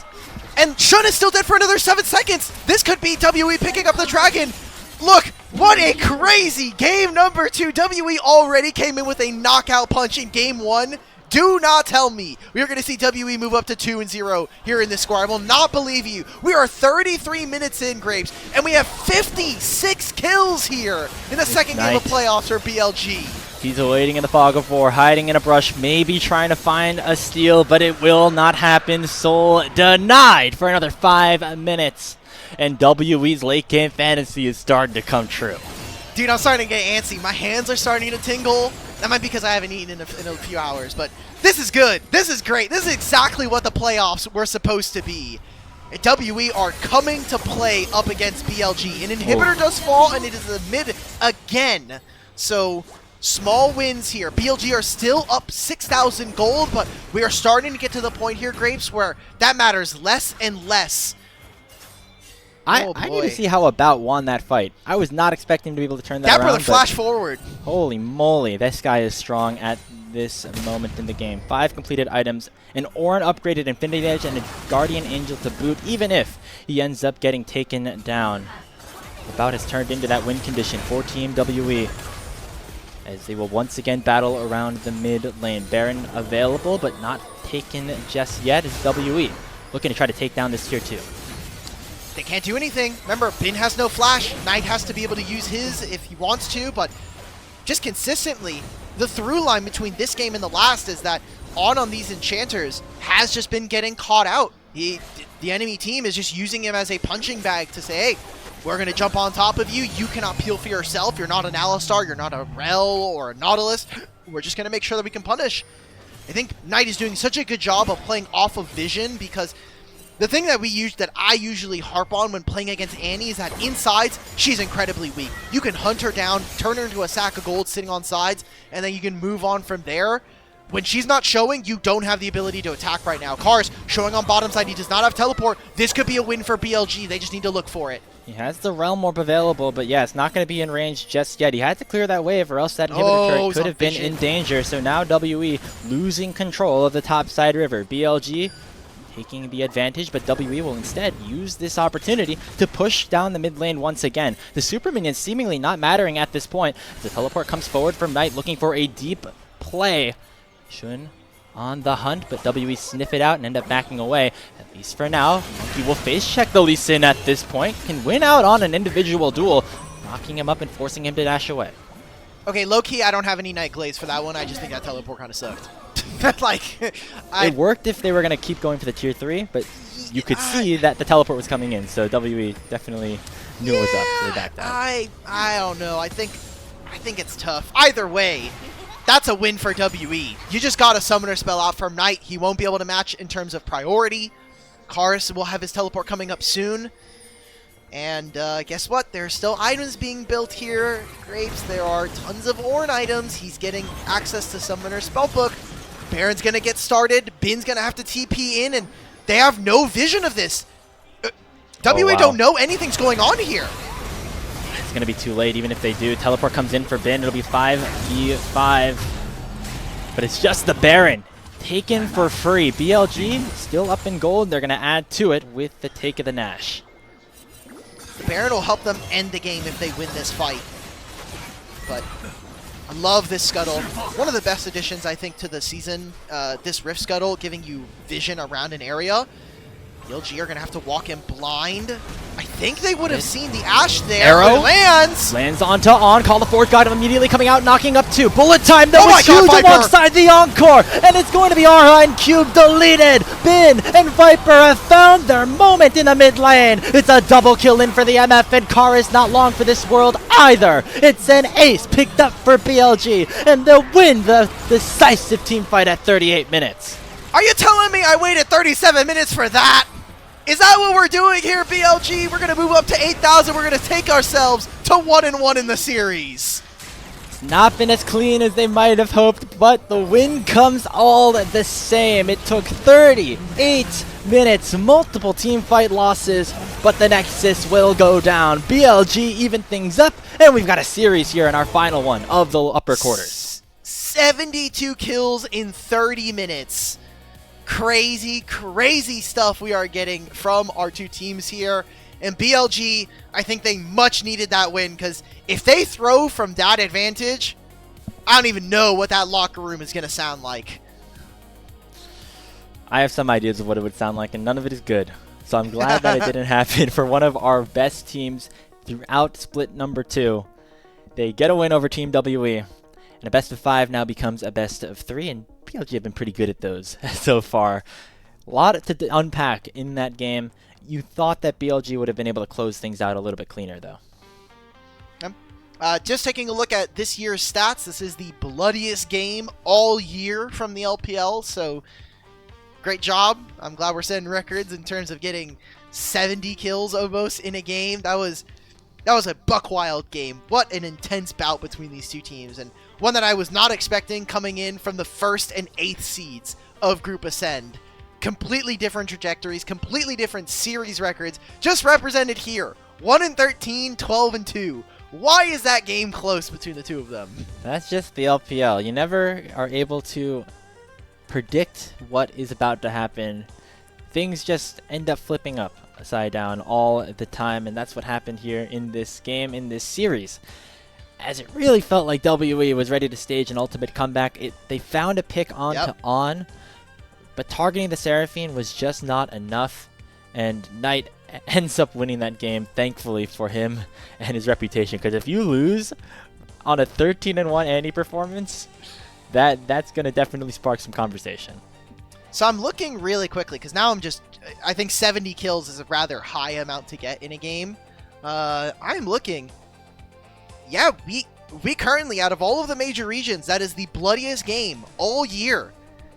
And Shun is still dead for another 7 seconds. This could be WE picking up the dragon. Look, what a crazy game number 2. WE already came in with a knockout punch in game 1. Do not tell me we are going to see WE move up to 2-0 here in this score. I will not believe you. We are 33 minutes in, Grapes, and we have 56 kills here in the second game of playoffs for BLG. He's waiting in the fog of war, hiding in a brush, maybe trying to find a steal, but it will not happen. Soul denied for another 5 minutes. And WE's late game fantasy is starting to come true. Dude, I'm starting to get antsy. My hands are starting to tingle. That might be because I haven't eaten in a few hours, but this is good. This is great. This is exactly what the playoffs were supposed to be. WE are coming to play up against BLG. An inhibitor does fall, and it is the mid again. So, small wins here. BLG are still up 6,000 gold, but we are starting to get to the point here, Grapes, where that matters less and less. I need to see how About won that fight. I was not expecting him to be able to turn that around. That brother flash forward. Holy moly, this guy is strong at this moment in the game. 5 completed items, an Orin upgraded Infinity Edge, and a Guardian Angel to boot, even if he ends up getting taken down. About has turned into that win condition for Team WE, as they will once again battle around the mid lane. Baron available, but not taken just yet, as WE looking to try to take down this tier 2. They can't do anything. Remember, Bin has no flash. Knight has to be able to use his if he wants to, but just consistently, the through line between this game and the last is that on these enchanters has just been getting caught out. The enemy team is just using him as a punching bag to say, hey, we're going to jump on top of you. You cannot peel for yourself. You're not an Alistar. You're not a Rel or a Nautilus. We're just going to make sure that we can punish. I think Knight is doing such a good job of playing off of vision, because the thing that I usually harp on when playing against Annie is that insides, she's incredibly weak. You can hunt her down, turn her into a sack of gold sitting on sides, and then you can move on from there. When she's not showing, you don't have the ability to attack right now. Karis showing on bottom side, he does not have teleport. This could be a win for BLG. They just need to look for it. He has the Realm Orb available, but yeah, it's not going to be in range just yet. He had to clear that wave, or else that inhibitor turret could have been in danger. So now WE losing control of the top side river. BLG taking the advantage, but WE will instead use this opportunity to push down the mid lane once again. The super minions seemingly not mattering at this point. The teleport comes forward from Knight, looking for a deep play. Shun on the hunt, but WE sniff it out and end up backing away. At least for now, Monki will face check the Lee Sin at this point. Can win out on an individual duel, knocking him up and forcing him to dash away. Okay, low-key, I don't have any Night Glaze for that one. I just think that teleport kind of sucked. It worked if they were going to keep going for the tier 3, but you could see that the teleport was coming in, so WE definitely knew it was up, so they backed out. I don't know. I think it's tough. Either way, that's a win for WE. You just got a summoner spell out from Knight. He won't be able to match in terms of priority. Karis will have his teleport coming up soon. And guess what? There's still items being built here. Grapes, there are tons of Ornn items. He's getting access to Summoner Spellbook. Baron's going to get started. Bin's going to have to TP in, and they have no vision of this. WA don't know anything's going on here. It's going to be too late, even if they do. Teleport comes in for Bin. It'll be 5v5. But it's just the Baron taken for free. BLG still up in gold. They're going to add to it with the take of the Nash. Baron will help them end the game if they win this fight. But I love this Scuttle. One of the best additions, I think, to the season. This Rift Scuttle, giving you vision around an area. BLG are going to have to walk in blind. I think they would have seen the Ashe there. Arrow lands onto On. Call the Fourth God immediately coming out, knocking up 2. Bullet time though, oh with Cube alongside the Encore. And it's going to be Erha and Cube deleted. Bin and Viper have found their moment in the mid lane. It's a double kill in for the MF, and Karis not long for this world either. It's an ace picked up for BLG, and they'll win the decisive team fight at 38 minutes. Are you telling me I waited 37 minutes for that? Is that what we're doing here, BLG? We're going to move up to 8,000. We're going to take ourselves to 1-1 in the series. It's not been as clean as they might have hoped, but the win comes all the same. It took 38 minutes, multiple team fight losses, but the Nexus will go down. BLG even things up, and we've got a series here in our final one of the upper quarters. 72 kills in 30 minutes. Crazy, crazy stuff we are getting from our two teams here. And BLG, I think they much needed that win, because if they throw from that advantage, I don't even know what that locker room is going to sound like. I have some ideas of what it would sound like, and none of it is good. So I'm glad that it didn't happen for one of our best teams throughout split number 2. They get a win over Team WE. And And a best of 5 now becomes a best of 3, and BLG have been pretty good at those so far. A lot to unpack in that game. You thought that BLG would have been able to close things out a little bit cleaner, though. Just taking a look at this year's stats, this is the bloodiest game all year from the LPL, so great job. I'm glad we're setting records in terms of getting 70 kills almost in a game. That was a buck wild game. What an intense bout between these two teams, and one that I was not expecting coming in from the 1st and 8th seeds of Group Ascend. Completely different trajectories, completely different series records, just represented here. 1-13, 12-2. Why is that game close between the two of them? That's just the LPL. You never are able to predict what is about to happen. Things just end up flipping upside down all the time, and that's what happened here in this game, in this series. As it really felt like WE was ready to stage an ultimate comeback. They found a pick on to on, but targeting the Seraphine was just not enough, and Knight ends up winning that game, thankfully for him and his reputation, because if you lose on a 13-1 Annie performance, that's going to definitely spark some conversation. So I'm looking really quickly, because now I think 70 kills is a rather high amount to get in a game. I'm looking, yeah, we currently, out of all of the major regions, that is the bloodiest game all year.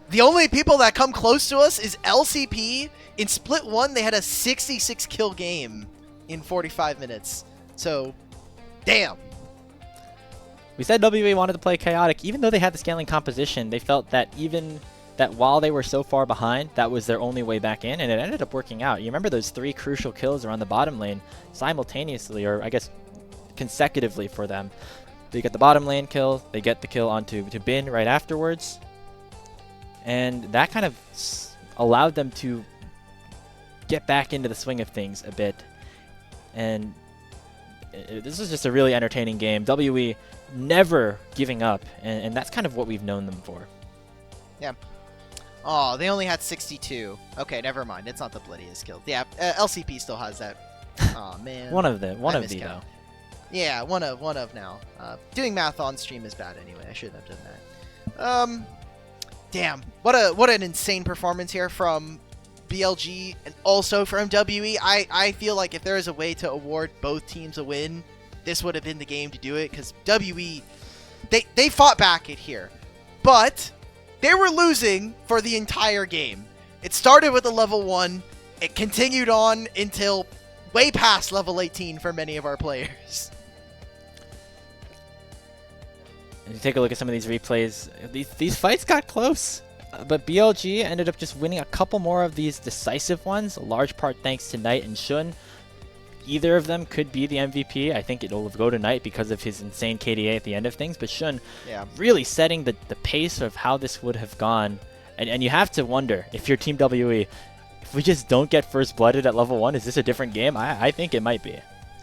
The only people that come close to us is LCP. In Split 1, they had a 66 kill game in 45 minutes. So, damn. We said WA wanted to play chaotic. Even though they had the scaling composition, they felt that while they were so far behind, that was their only way back in, and it ended up working out. You remember those 3 crucial kills around the bottom lane simultaneously, or I guess consecutively for them. They get the bottom lane kill, they get the kill onto Bin right afterwards, and that kind of allowed them to get back into the swing of things a bit. And this was just a really entertaining game. WE never giving up, and that's kind of what we've known them for. Yeah. Oh, they only had 62. Okay, never mind. It's not the bloodiest kill. Yeah, LCP still has that. Oh man. one of the though. Yeah, one of now. Doing math on stream is bad anyway. I shouldn't have done that. Damn. What an insane performance here from BLG and also from WE. I feel like if there is a way to award both teams a win, this would have been the game to do it, because WE, they fought back it here, but they were losing for the entire game. It started with a level 1, it continued on until way past level 18 for many of our players. And you take a look at some of these replays, these fights got close. But BLG ended up just winning a couple more of these decisive ones, a large part thanks to Knight and Shun. Either of them could be the MVP. I think it'll go to Knight because of his insane KDA at the end of things, but Shun really setting the pace of how this would have gone. And you have to wonder, if you're Team WE, if we just don't get first blooded at level 1, is this a different game? I think it might be.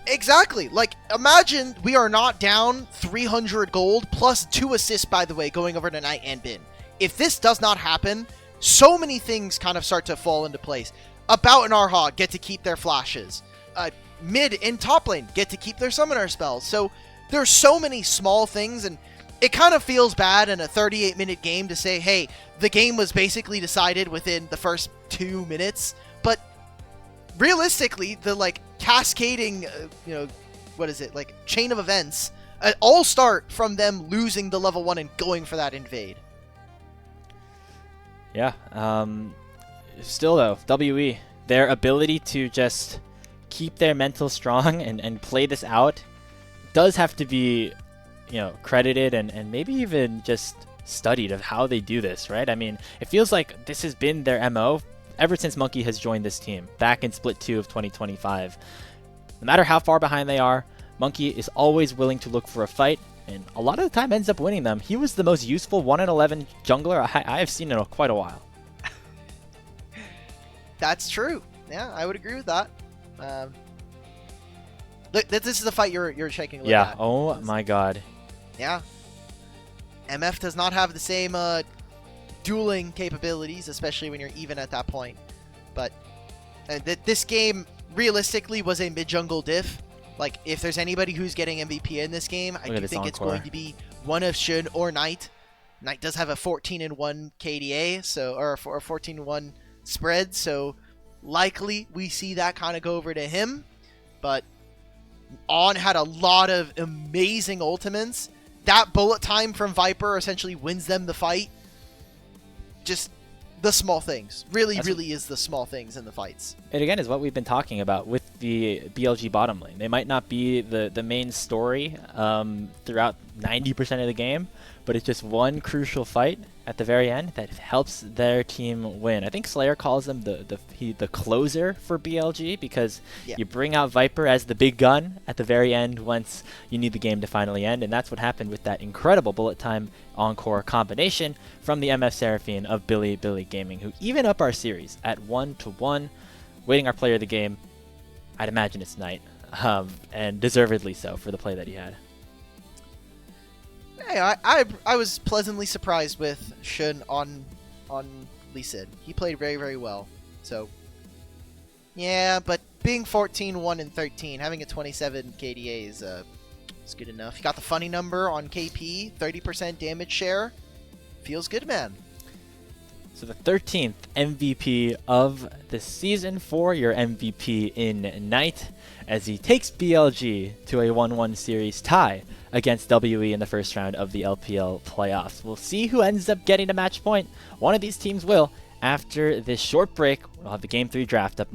Exactly. Like, imagine we are not down 300 gold plus 2 assists, by the way, going over to Knight and Bin. If this does not happen, so many things kind of start to fall into place. About and Erha get to keep their flashes. Mid and top lane get to keep their summoner spells. So there's so many small things, and it kind of feels bad in a 38-minute game to say, hey, the game was basically decided within the first 2 minutes. But realistically, the cascading, chain of events all start from them losing the level 1 and going for that invade. Yeah. Still though, WE, their ability to just keep their mental strong and play this out does have to be, credited and maybe even just studied of how they do this, right? I mean, it feels like this has been their MO ever since Monki has joined this team back in Split 2 of 2025. No matter how far behind they are, Monki is always willing to look for a fight, and a lot of the time ends up winning them. He was the most useful 1-in-11 jungler I have seen in quite a while. That's true. Yeah, I would agree with that. Look, this is the fight you're checking a look at. Yeah, oh my god. Yeah. MF does not have the same dueling capabilities, especially when you're even at that point. But this game, realistically, was a mid-jungle diff. Like, if there's anybody who's getting MVP in this game, I do think it's going to be one of Shun or Knight. Knight does have a 14-1 KDA, or a 14-1 spread, so likely we see that kind of go over to him. But On had a lot of amazing ultimates. That bullet time from Viper essentially wins them the fight. Just the small things. Really is the small things in the fights. It again is what we've been talking about with the BLG bottom lane. They might not be the main story throughout 90% of the game, but it's just one crucial fight at the very end that helps their team win. I think Slayer calls them the closer for BLG because you bring out Viper as the big gun at the very end once you need the game to finally end, and that's what happened with that incredible bullet time encore combination from the MF Seraphine of Bilibili Gaming, who even up our series at 1-1, waiting our player of the game. I'd imagine it's Knight, and deservedly so for the play that he had. Hey, I was pleasantly surprised with Shun on Lee Sin. He played very, very well. So, yeah, but being 14-1 and 13, having a 27 KDA is good enough. You got the funny number on KP, 30% damage share. Feels good, man. So the 13th MVP of the season for your MVP in Knight, as he takes BLG to a 1-1 series tie against WE in the first round of the LPL playoffs. We'll see who ends up getting a match point. One of these teams will after this short break. We'll have the Game 3 draft up next.